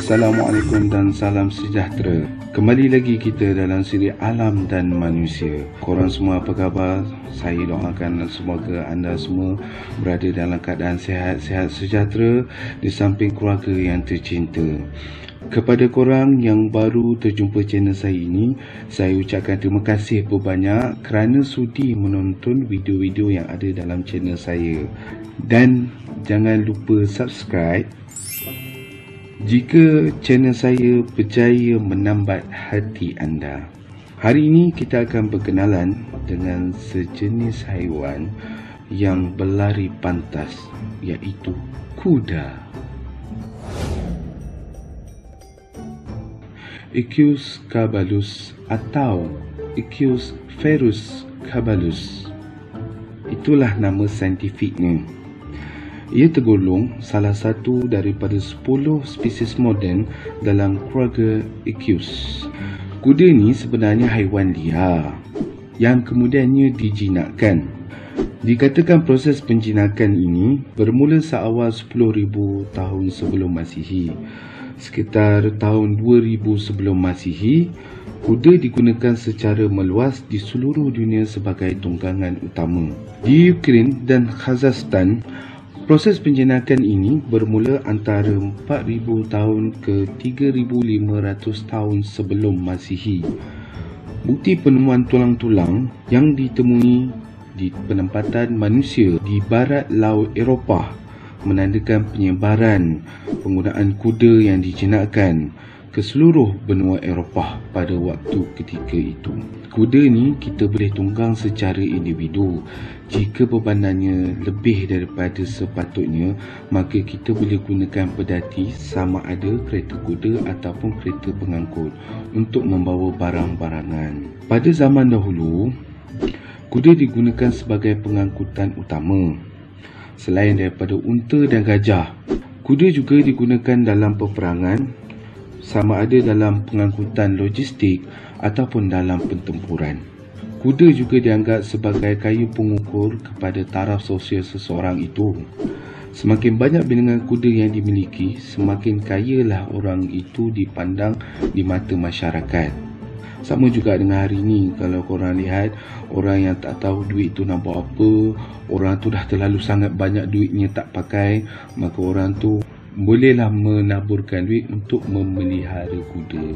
Assalamualaikum dan salam sejahtera. Kembali lagi kita dalam siri Alam dan Manusia. Korang semua apa khabar? Saya doakan semoga anda semua berada dalam keadaan sihat-sihat sejahtera di samping keluarga yang tercinta. Kepada korang yang baru terjumpa channel saya ini, saya ucapkan terima kasih berbanyak kerana sudi menonton video-video yang ada dalam channel saya. Dan jangan lupa subscribe jika channel saya berjaya menambat hati anda. Hari ini kita akan berkenalan dengan sejenis haiwan yang berlari pantas, iaitu kuda. Equus caballus atau Equus ferus caballus. Itulah nama saintifiknya. Ia tergolong salah satu daripada 10 spesies moden dalam keluarga Equus. Kuda ni sebenarnya haiwan liar yang kemudiannya dijinakkan. Dikatakan proses penjinakan ini bermula seawal 10,000 tahun sebelum Masihi. Sekitar tahun 2000 sebelum Masihi, kuda digunakan secara meluas di seluruh dunia sebagai tunggangan utama. Di Ukraine dan Kazakhstan, proses penjinakan ini bermula antara 4,000 tahun ke 3,500 tahun sebelum Masihi. Bukti penemuan tulang-tulang yang ditemui di penempatan manusia di barat laut Eropah menandakan penyebaran penggunaan kuda yang dijinakkan ke seluruh benua Eropah pada waktu ketika itu. Kuda ni kita boleh tunggang secara individu. Jika bebanannya lebih daripada sepatutnya, maka kita boleh gunakan pedati sama ada kereta kuda ataupun kereta pengangkut untuk membawa barang-barangan. Pada zaman dahulu, kuda digunakan sebagai pengangkutan utama. Selain daripada unta dan gajah, kuda juga digunakan dalam peperangan, sama ada dalam pengangkutan logistik ataupun dalam pertempuran. Kuda juga dianggap sebagai kayu pengukur kepada taraf sosial seseorang itu. Semakin banyak bilangan kuda yang dimiliki, semakin kayalah orang itu dipandang di mata masyarakat. Sama juga dengan hari ini, kalau korang lihat orang yang tak tahu duit tu nak buat apa, orang tu dah terlalu sangat banyak duitnya tak pakai, maka orang tu bolehlah menaburkan duit untuk memelihara kuda.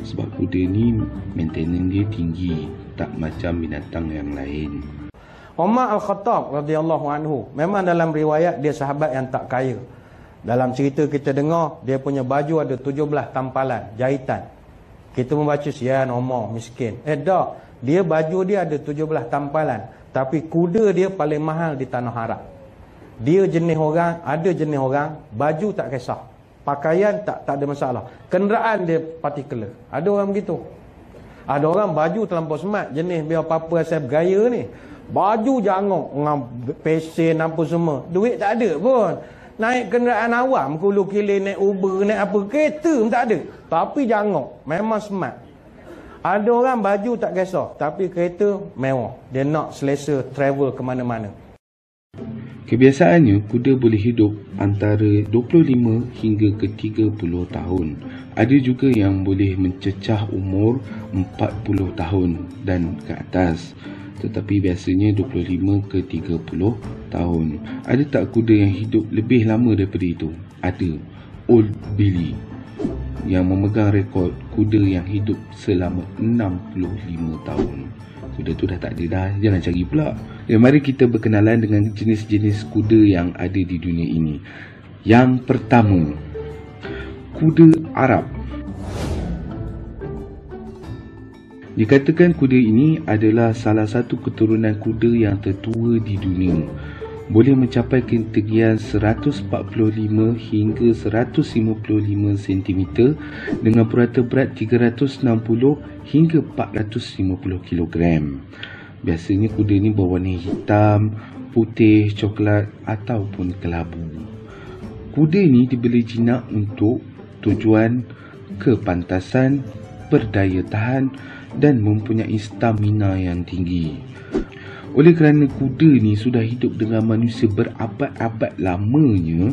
Sebab kuda ni maintenance dia tinggi, tak macam binatang yang lain. Umar Al-Khattab radhiyallahu anhu, memang dalam riwayat dia sahabat yang tak kaya. Dalam cerita kita dengar, dia punya baju ada 17 tampalan, jahitan. Kita membaca sian Umar miskin. Tak, dia baju dia ada 17 tampalan, tapi kuda dia paling mahal di tanah Arab. Dia jenis orang, ada jenis orang baju tak kisah, pakaian tak ada masalah, kenderaan dia particular. Ada orang begitu. Ada orang baju terlampau smart, jenis biar apa-apa asal bergaya ni, baju jangok dengan pesen apa semua, duit tak ada pun. Naik kenderaan awam, kulu kilir, naik Uber, naik apa, kereta pun tak ada, tapi jangok, memang smart. Ada orang baju tak kisah, tapi kereta mewah, dia nak selesa travel ke mana-mana. Kebiasaannya, kuda boleh hidup antara 25 hingga ke 30 tahun. Ada juga yang boleh mencecah umur 40 tahun dan ke atas. Tetapi biasanya 25 ke 30 tahun. Ada tak kuda yang hidup lebih lama daripada itu? Ada. Old Billy yang memegang rekod kuda yang hidup selama 65 tahun. Kuda tu dah tak ada dah, jangan cari pula. Mari kita berkenalan dengan jenis-jenis kuda yang ada di dunia ini. Yang pertama, kuda Arab. Dikatakan kuda ini adalah salah satu keturunan kuda yang tertua di dunia. boleh mencapai ketinggian 145 hingga 155 cm dengan purata berat 360 hingga 450 kg. Biasanya kuda ni berwarna hitam, putih, coklat ataupun kelabu. Kuda ni dibeli jinak untuk tujuan kepantasan, berdaya tahan dan mempunyai stamina yang tinggi. Oleh kerana kuda ni sudah hidup dengan manusia berabad-abad lamanya,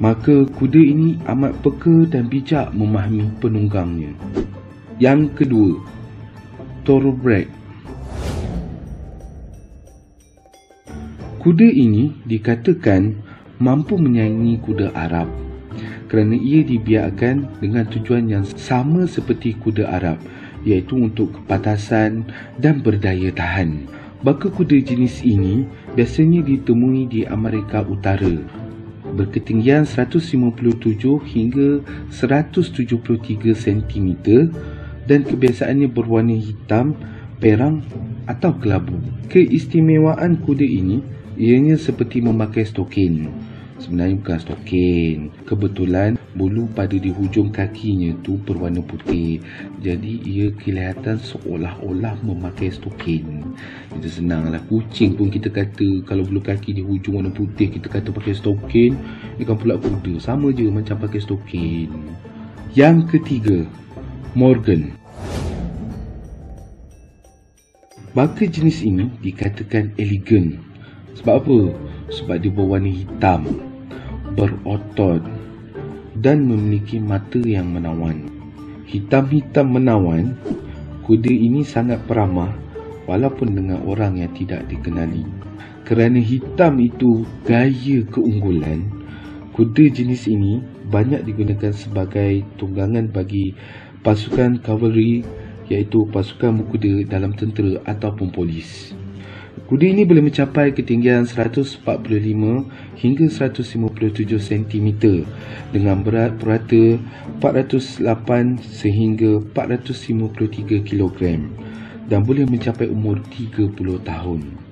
maka kuda ini amat peka dan bijak memahami penunggangnya. Yang kedua, thoroughbred. Kuda ini dikatakan mampu menyaingi kuda Arab kerana ia dibiarkan dengan tujuan yang sama seperti kuda Arab, iaitu untuk kepantasan dan berdaya tahan. Baka kuda jenis ini biasanya ditemui di Amerika Utara, berketinggian 157 hingga 173 cm dan kebiasaannya berwarna hitam, perang atau kelabu. Keistimewaan kuda ini ianya seperti memakai stokin. Sebenarnya bukan stokin. Kebetulan bulu pada di hujung kakinya tu berwarna putih. Jadi ia kelihatan seolah-olah memakai stokin. Itu senanglah. Kucing pun kita kata kalau bulu kaki di hujung warna putih kita kata pakai stokin. Ikan pula kuda sama je macam pakai stokin. Yang ketiga, Morgan. Baka jenis ini dikatakan elegan. Sebab apa? Sebab dia berwarna hitam, berotot dan memiliki mata yang menawan. Hitam-hitam menawan, kuda ini sangat peramah walaupun dengan orang yang tidak dikenali. Kerana hitam itu gaya keunggulan, kuda jenis ini banyak digunakan sebagai tunggangan bagi pasukan cavalry, iaitu pasukan berkuda dalam tentera ataupun polis. Kuda ini boleh mencapai ketinggian 145 hingga 157 cm dengan berat purata 408 sehingga 453 kg dan boleh mencapai umur 30 tahun.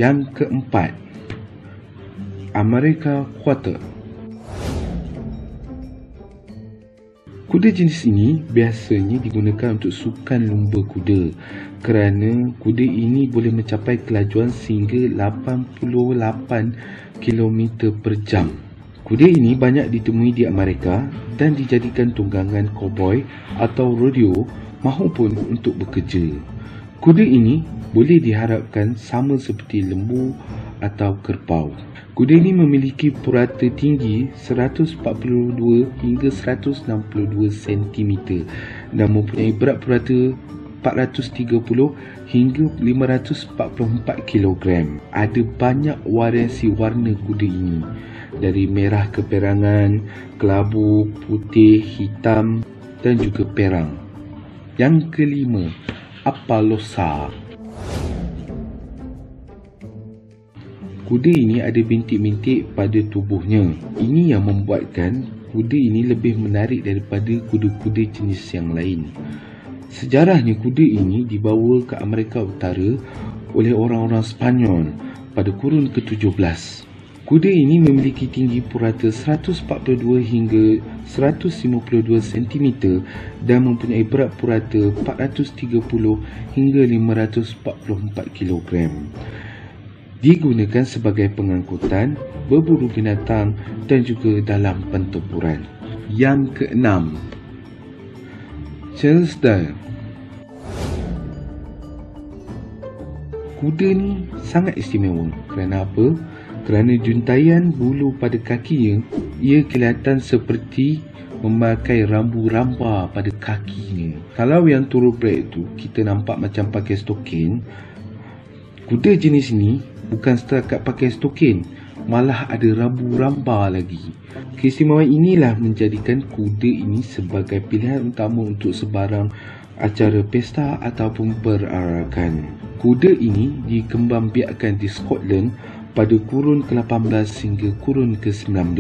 Yang keempat, America Quarter. Kuda jenis ini biasanya digunakan untuk sukan lumba kuda kerana kuda ini boleh mencapai kelajuan sehingga 88 km per jam. Kuda ini banyak ditemui di Amerika dan dijadikan tunggangan koboi atau rodeo maupun untuk bekerja. Kuda ini boleh diharapkan sama seperti lembu atau kerbau. Kuda ini memiliki purata tinggi 142 hingga 162 cm dan mempunyai berat purata 430 hingga 544 kg. Ada banyak variasi warna kuda ini, dari merah keperangan, kelabu, putih, hitam dan juga perang. Yang kelima, Appaloosa. Kuda ini ada bintik-bintik pada tubuhnya. Ini yang membuatkan kuda ini lebih menarik daripada kuda-kuda jenis yang lain. Sejarahnya kuda ini dibawa ke Amerika Utara oleh orang-orang Spanyol pada kurun ke-17. Kuda ini memiliki tinggi purata 142 hingga 152 cm dan mempunyai berat purata 430 hingga 544 kg. Digunakan sebagai pengangkutan, berburu binatang dan juga dalam pertempuran. Yang keenam, Clydesdale. Kuda ni sangat istimewa. Kerana apa? Kerana juntaian bulu pada kakinya, ia kelihatan seperti memakai rambu ramba pada kakinya. Kalau yang thoroughbred tu kita nampak macam pakai stokin, kuda jenis ni bukan setakat pakai stokin, malah ada rambu-ramba lagi. Keistimewaan inilah menjadikan kuda ini sebagai pilihan utama untuk sebarang acara pesta ataupun perarakan. Kuda ini dikembangbiakkan di Scotland pada kurun ke-18 hingga kurun ke-19.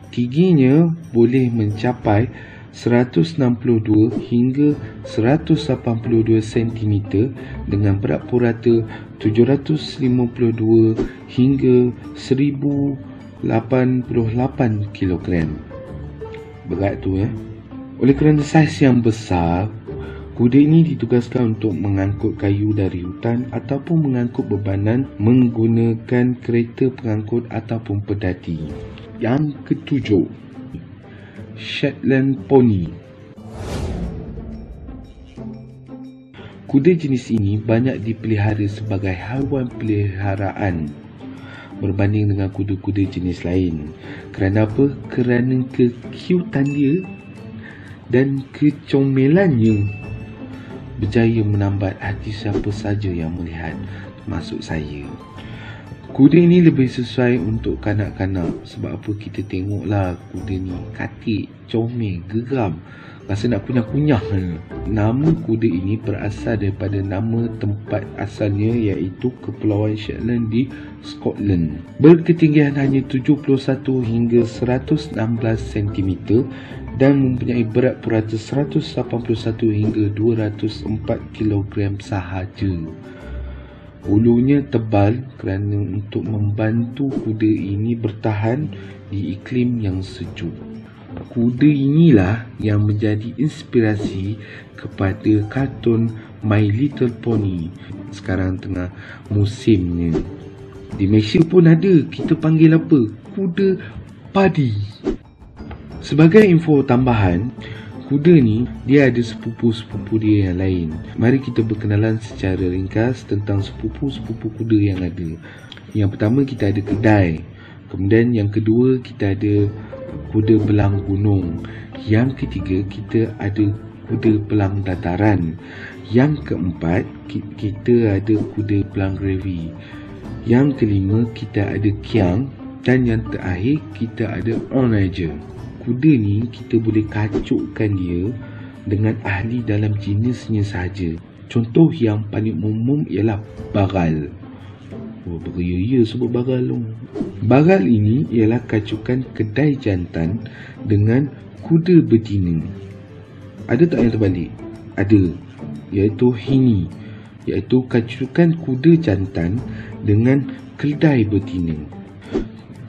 Tingginya boleh mencapai 162 hingga 182 cm dengan berat purata 752 hingga 1088 kg. Berat tu ya. Oleh kerana saiz yang besar, kuda ini ditugaskan untuk mengangkut kayu dari hutan ataupun mengangkut bebanan menggunakan kereta pengangkut ataupun pedati. Yang ketujuh, Shetland Pony. Kuda jenis ini banyak dipelihara sebagai haiwan peliharaan berbanding dengan kuda-kuda jenis lain. Kerana apa? Kerana kekiutan dia dan kecomelannya berjaya menambat hati siapa saja yang melihat, termasuk saya. Kuda ini lebih sesuai untuk kanak-kanak. Sebab apa? Kita tengoklah kuda ni katik, comel, geram, rasa nak kunyah-kunyah. Nama kuda ini berasal daripada nama tempat asalnya, iaitu Kepulauan Shetland di Scotland. Berketinggian hanya 71 hingga 116 cm dan mempunyai berat purata 181 hingga 204 kg sahaja. Ulunya tebal kerana untuk membantu kuda ini bertahan di iklim yang sejuk. Kuda inilah yang menjadi inspirasi kepada kartun My Little Pony. Sekarang tengah musimnya. Di Malaysia pun ada, kita panggil apa? Kuda padi. Sebagai info tambahan, kuda ni dia ada sepupu-sepupu dia yang lain. Mari kita berkenalan secara ringkas tentang sepupu-sepupu kuda yang ada. Yang pertama kita ada kedai. Kemudian yang kedua kita ada kuda belang gunung. Yang ketiga kita ada kuda belang dataran. Yang keempat kita ada kuda belang gravy. Yang kelima kita ada kiang. Dan yang terakhir kita ada onager. Kuda ni kita boleh kacukkan dia dengan ahli dalam jenisnya sahaja. Contoh yang paling umum ialah bagal. Beria-ia sebut bagal tu. Bagal ini ialah kacukan kedai jantan dengan kuda betina. Ada tak yang terbalik? Ada. Iaitu hini. Iaitu kacukan kuda jantan dengan kedai betina.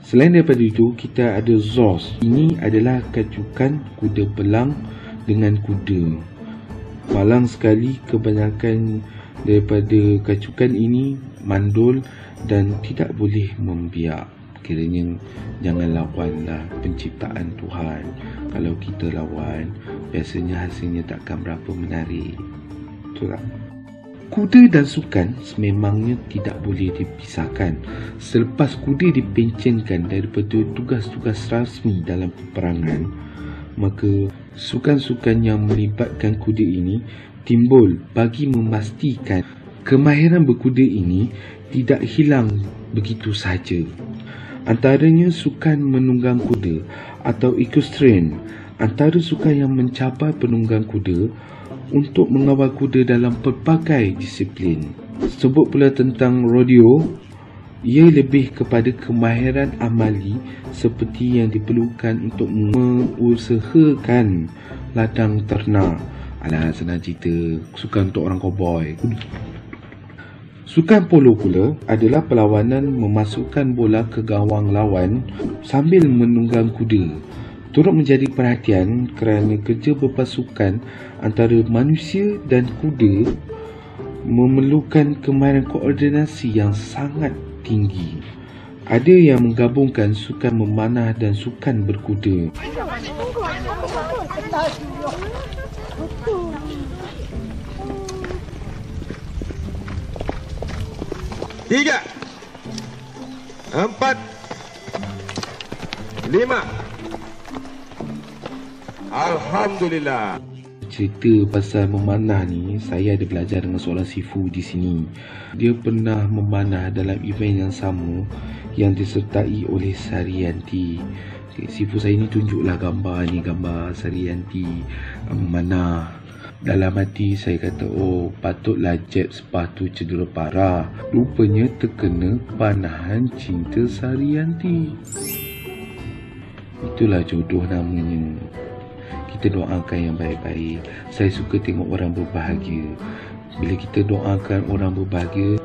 Selain daripada itu, kita ada Zos. Ini adalah kacukan kuda belang dengan kuda. Malang sekali kebanyakan daripada kacukan ini mandul dan tidak boleh membiak. Kiranya jangan lawanlah penciptaan Tuhan. Kalau kita lawan, biasanya hasilnya takkan berapa menarik. Betul tak? Kuda dan sukan sememangnya tidak boleh dipisahkan. Selepas kuda dipencenkan daripada tugas-tugas rasmi dalam peperangan, maka sukan-sukan yang melibatkan kuda ini timbul bagi memastikan kemahiran berkuda ini tidak hilang begitu sahaja. Antaranya sukan menunggang kuda atau equestrian, antara sukan yang mencapai penunggang kuda untuk mengawal kuda dalam pelbagai disiplin. Sebut pula tentang rodeo, ia lebih kepada kemahiran amali seperti yang diperlukan untuk mengusahakan ladang ternak. Alah, senang cerita, sukan untuk orang cowboy. Sukan polo pula adalah perlawanan memasukkan bola ke gawang lawan sambil menunggang kuda. Turut menjadi perhatian kerana kerja berpasukan antara manusia dan kuda memerlukan kemahiran koordinasi yang sangat tinggi. Ada yang menggabungkan sukan memanah dan sukan berkuda. Tiga, 4, 5. Alhamdulillah. cerita pasal memanah ni, saya ada belajar dengan seorang sifu di sini. Dia pernah memanah dalam event yang sama yang disertai oleh Sarianti. Sifu saya ni tunjuklah gambar Sarianti memanah. Dalam hati saya kata, oh patutlah Jeb Spah tu cedera parah. Rupanya terkena panahan cinta Sarianti. Itulah jodoh namanya. Kita doakan yang baik-baik. Saya suka tengok orang berbahagia. Bila kita doakan orang berbahagia,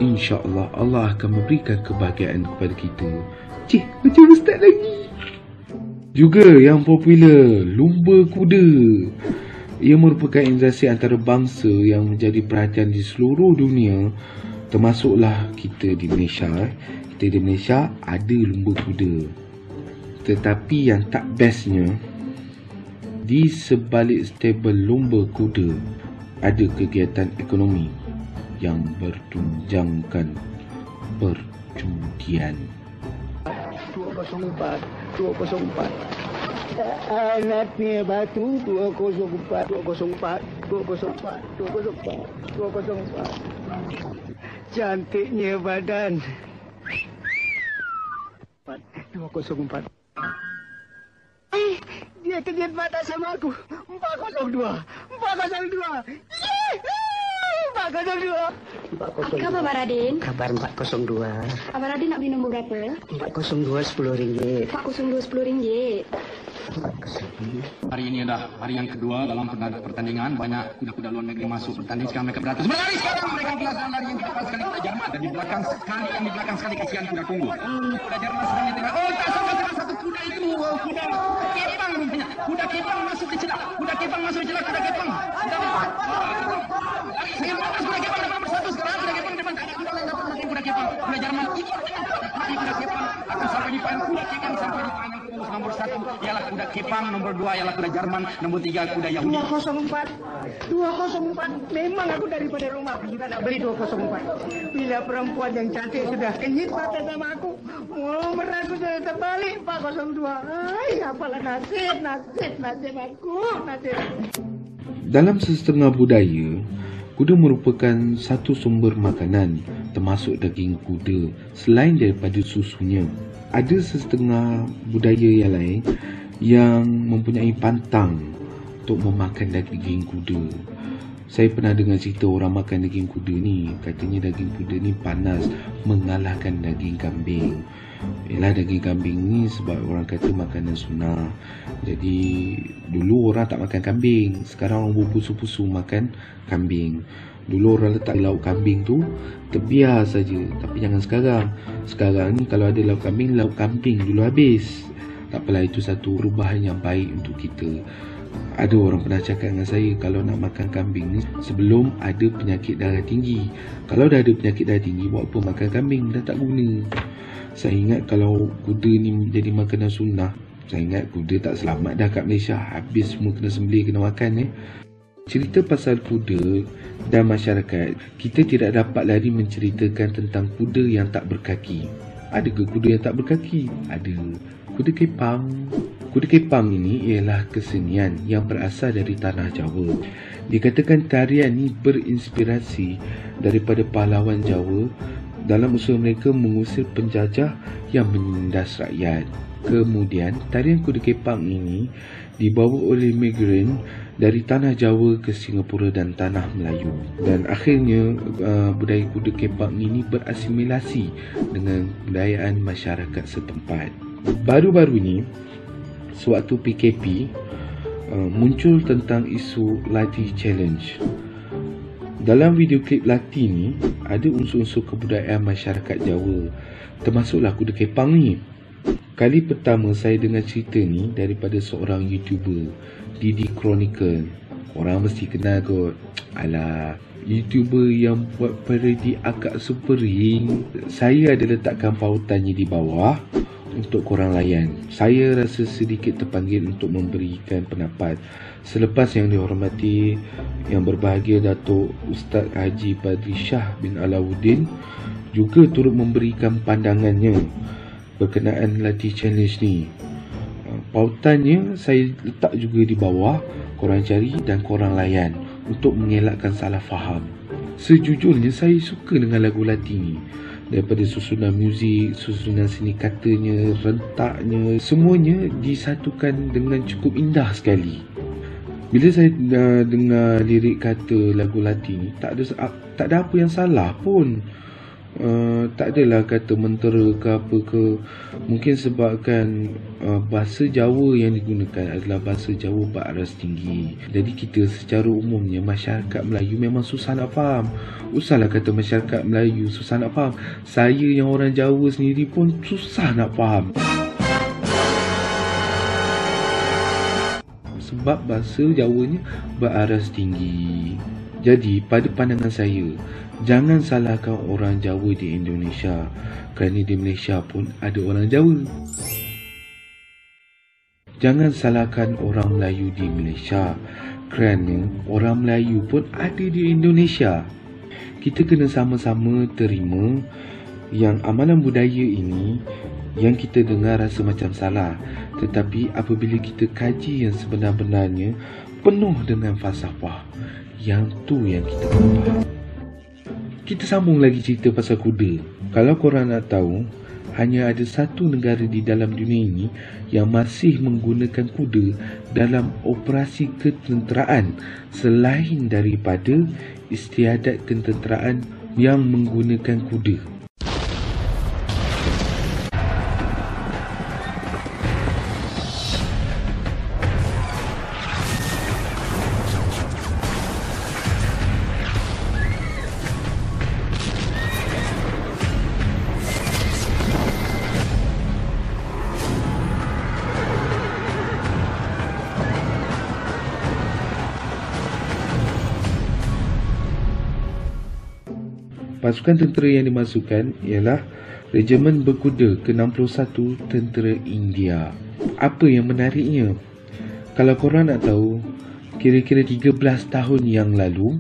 insya-Allah Allah akan memberikan kebahagiaan kepada kita. Cik, macam ustaz lagi. Juga yang popular, lumba kuda. Ia merupakan industri antarabangsa yang menjadi perhatian di seluruh dunia, termasuklah kita di Malaysia. Kita di Malaysia ada lumba kuda. Tetapi yang tak bestnya, di sebalik stable lumba kuda ada kegiatan ekonomi yang bertunjangkan perjudian. 204 anaknya batu 204 cantiknya badan 204. Dia kejut mata sama aku. 402. Apa khabar Abang Radin? Kabar 402. Abang Radin nak beli nombor berapa? 402 RM10. 402 RM10. Hari ini adalah hari yang kedua dalam pertandingan. Banyak kuda-kuda luar negeri masuk bertanding. Sekarang mereka beratus berlari. Sekarang mereka belasan lari yang di depan sekali kuda Jerman. Dan di belakang sekali kasihan kuda Kongo. Kuda Jerman sedang di tengah. Oh, tak sama salah satu kuda itu. Kuda kepang rupanya. Kuda kepang masuk di celah. Kuda kepang. Saya batas kuda kepang dapat bersatu. Sekarang kuda kepang depan. Tak ada kuda lain dapat melakukan kuda kepang. Kuda Jerman ikut dengan kuda kepang. Akan sampai di final. Kuda kepang sampai di final. Nomor 1 ialah kuda kepang, nomor 2 ialah kuda Jerman, nomor 3 kuda Yahudi. 204. Memang aku daripada rumah juga nak beli 204. Bila perempuan yang cantik sudah kenyit mata sama aku, meraku sudah terbalik 402. Ay, apalah nasib aku. Dalam setengah budaya, kuda merupakan satu sumber makanan, termasuk daging kuda, selain daripada susunya. Ada setengah budaya yang lain yang mempunyai pantang untuk memakan daging kuda. Saya pernah dengar cerita orang makan daging kuda ni, katanya daging kuda ni panas mengalahkan daging kambing. Yalah, daging kambing ni sebab orang kata makanan sunnah. Jadi dulu orang tak makan kambing, sekarang orang berpusu-pusu makan kambing. Dulu orang letak lauk kambing tu terbiar saja, tapi jangan sekarang. Sekarang ni kalau ada lauk kambing dulu habis. Tak apalah, itu satu perubahan yang baik untuk kita. Ada orang pernah cakap dengan saya, kalau nak makan kambing ni sebelum ada penyakit darah tinggi. Kalau dah ada penyakit darah tinggi, buat apa makan kambing, dah tak guna. Saya ingat kalau kuda ni jadi makanan sunnah, saya ingat kuda tak selamat dah kat Malaysia. Habis semua kena sembelih, kena makan. Cerita pasal kuda dan masyarakat, kita tidak dapat lari menceritakan tentang kuda yang tak berkaki. Adakah kuda yang tak berkaki? Ada. Kuda kepang. Kuda kepang ini ialah kesenian yang berasal dari tanah Jawa. Dikatakan tarian ini berinspirasi daripada pahlawan Jawa dalam usaha mereka mengusir penjajah yang menindas rakyat. Kemudian tarian kuda kepang ini dibawa oleh migran dari tanah Jawa ke Singapura dan tanah Melayu. Dan akhirnya budaya kuda kepang ini berasimilasi dengan budayaan masyarakat setempat. Baru-baru ini, sewaktu PKP, muncul tentang isu Latih Challenge. Dalam video klip latih ni, ada unsur-unsur kebudayaan masyarakat Jawa, termasuklah kuda kepang ni. Kali pertama saya dengar cerita ni daripada seorang YouTuber, Didi Chronicle. Orang mesti kenal kot. Alah, YouTuber yang buat parodi akak Super Ring. Saya ada letakkan pautannya di bawah untuk korang layan. Saya rasa sedikit terpanggil untuk memberikan pendapat. Selepas yang dihormati yang berbahagia Datuk Ustaz Haji Badri Shah bin Alauddin juga turut memberikan pandangannya berkenaan Latih Challenge ni. Pautannya saya letak juga di bawah, korang cari dan korang layan untuk mengelakkan salah faham. Sejujurnya saya suka dengan lagu Latin ni. Daripada susunan muzik, susunan seni katanya, rentaknya, semuanya disatukan dengan cukup indah sekali. Bila saya dengar lirik kata lagu Latin ni, tak ada apa yang salah pun. Tak adalah kata mentera ke apa ke. Mungkin sebabkan bahasa Jawa yang digunakan adalah bahasa Jawa beras tinggi. Jadi kita secara umumnya masyarakat Melayu memang susah nak faham. Usahlah kata masyarakat Melayu susah nak faham, saya yang orang Jawa sendiri pun susah nak faham. Sebab bahasa Jawanya beras tinggi. Jadi pada pandangan saya, jangan salahkan orang Jawa di Indonesia, kerana di Malaysia pun ada orang Jawa. Jangan salahkan orang Melayu di Malaysia, kerana orang Melayu pun ada di Indonesia. Kita kena sama-sama terima yang amalan budaya ini yang kita dengar rasa macam salah, tetapi apabila kita kaji yang sebenar-benarnya penuh dengan falsafah, yang tu yang kita faham. Kita sambung lagi cerita pasal kuda. Kalau korang nak tahu, hanya ada satu negara di dalam dunia ini yang masih menggunakan kuda dalam operasi ketenteraan selain daripada istiadat ketenteraan yang menggunakan kuda. Pasukan tentera yang dimasukkan ialah Regimen Berkuda ke-61 Tentera India. Apa yang menariknya? Kalau korang nak tahu, kira-kira 13 tahun yang lalu,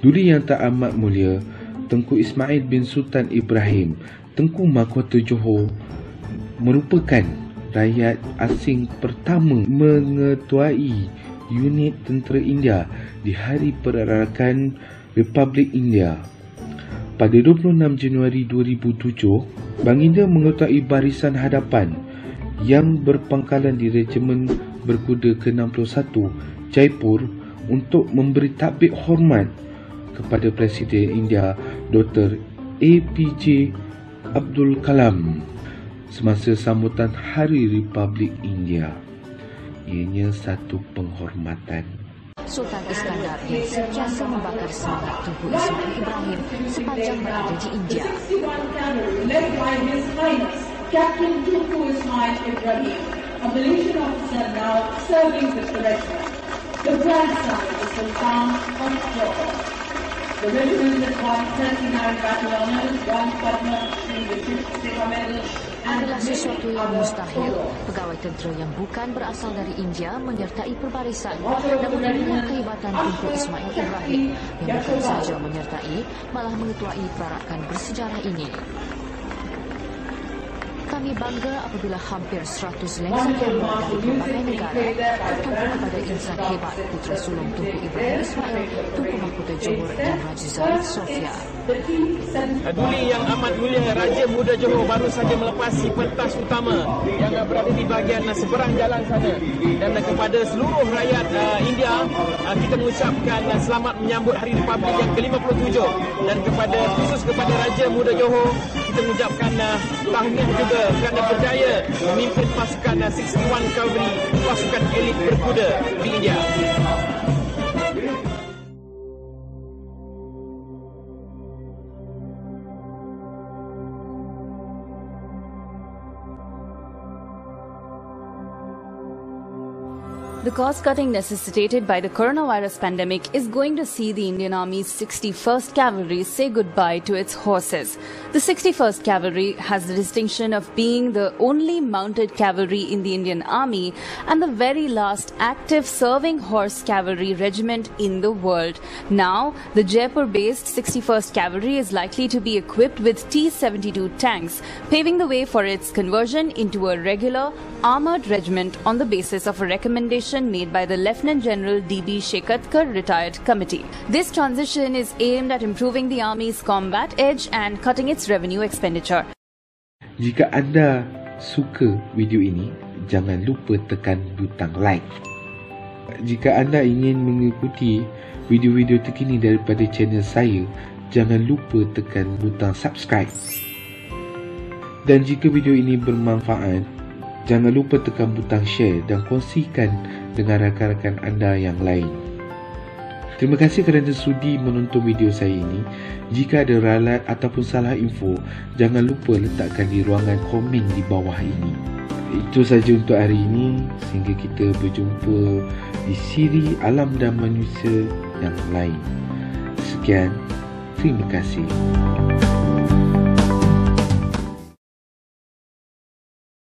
Duli Yang Tak Amat Mulia Tengku Ismail bin Sultan Ibrahim, Tengku Mahkota Johor, merupakan rakyat asing pertama mengetuai unit tentera India di Hari Perarakan Republik India. Pada 26 Januari 2007, Baginda mengetuai barisan hadapan yang berpangkalan di Regimen Berkuda ke-61 Jaipur untuk memberi takbir hormat kepada Presiden India Dr. APJ Abdul Kalam semasa sambutan Hari Republik India. Ianya satu penghormatan. Sultan Iskandar yang sentiasa membakar semangat Tunku Ismail Ibrahim sepanjang berada di India. Led by His Highness Captain Tunku Ismail Ibrahim, a militia officer now serving with the regiment, the grandson of the Sultan of Johor. The regiment has won 39 battle honors, 1 Padma Shri with 6 Seva medals, adalah sesuatu yang mustahil. Pegawai tentera yang bukan berasal dari India menyertai perbarisan, namun inilah kehebatan Tunku Ismail Ibrahim yang bukan sahaja menyertai, malah mengetuai perarakan bersejarah ini. Kami bangga apabila hampir 100 lengser yang dari berbagai negara tertumpu kepada insan hebat putra sulung Tunku Ibrahim Ismail, Tunku Mahkota Johor dan Raja Zahid Sofia. Duli Yang Amat Mulia Raja Muda Johor baru saja melepasi pentas utama yang berada di bahagian seberang jalan sana. Dan kepada seluruh rakyat India, kita mengucapkan selamat menyambut Hari Republik yang ke-57. Dan khusus kepada Raja Muda Johor, kita mengucapkan tahniah juga kerana berjaya memimpin pasukan 61 Cavalry, pasukan elit berkuda di India. The cost cutting necessitated by the coronavirus pandemic is going to see the Indian Army's 61st Cavalry say goodbye to its horses. The 61st Cavalry has the distinction of being the only mounted cavalry in the Indian Army and the very last active serving horse cavalry regiment in the world. Now, the Jaipur-based 61st Cavalry is likely to be equipped with T-72 tanks, paving the way for its conversion into a regular armoured regiment on the basis of a recommendation made by the Lieutenant General D.B. Shekatkar Retired Committee. This transition is aimed at improving the Army's combat edge and cutting its revenue expenditure. Jika anda suka video ini, jangan lupa tekan butang like. Jika anda ingin mengikuti video-video terkini daripada channel saya, jangan lupa tekan butang subscribe. Dan jika video ini bermanfaat, jangan lupa tekan butang share dan kongsikan dengan rakan-rakan anda yang lain. Terima kasih kerana sudi menonton video saya ini. Jika ada ralat ataupun salah info, jangan lupa letakkan di ruangan komen di bawah ini. Itu saja untuk hari ini. Sehingga kita berjumpa di siri Alam dan Manusia yang lain. Sekian. Terima kasih.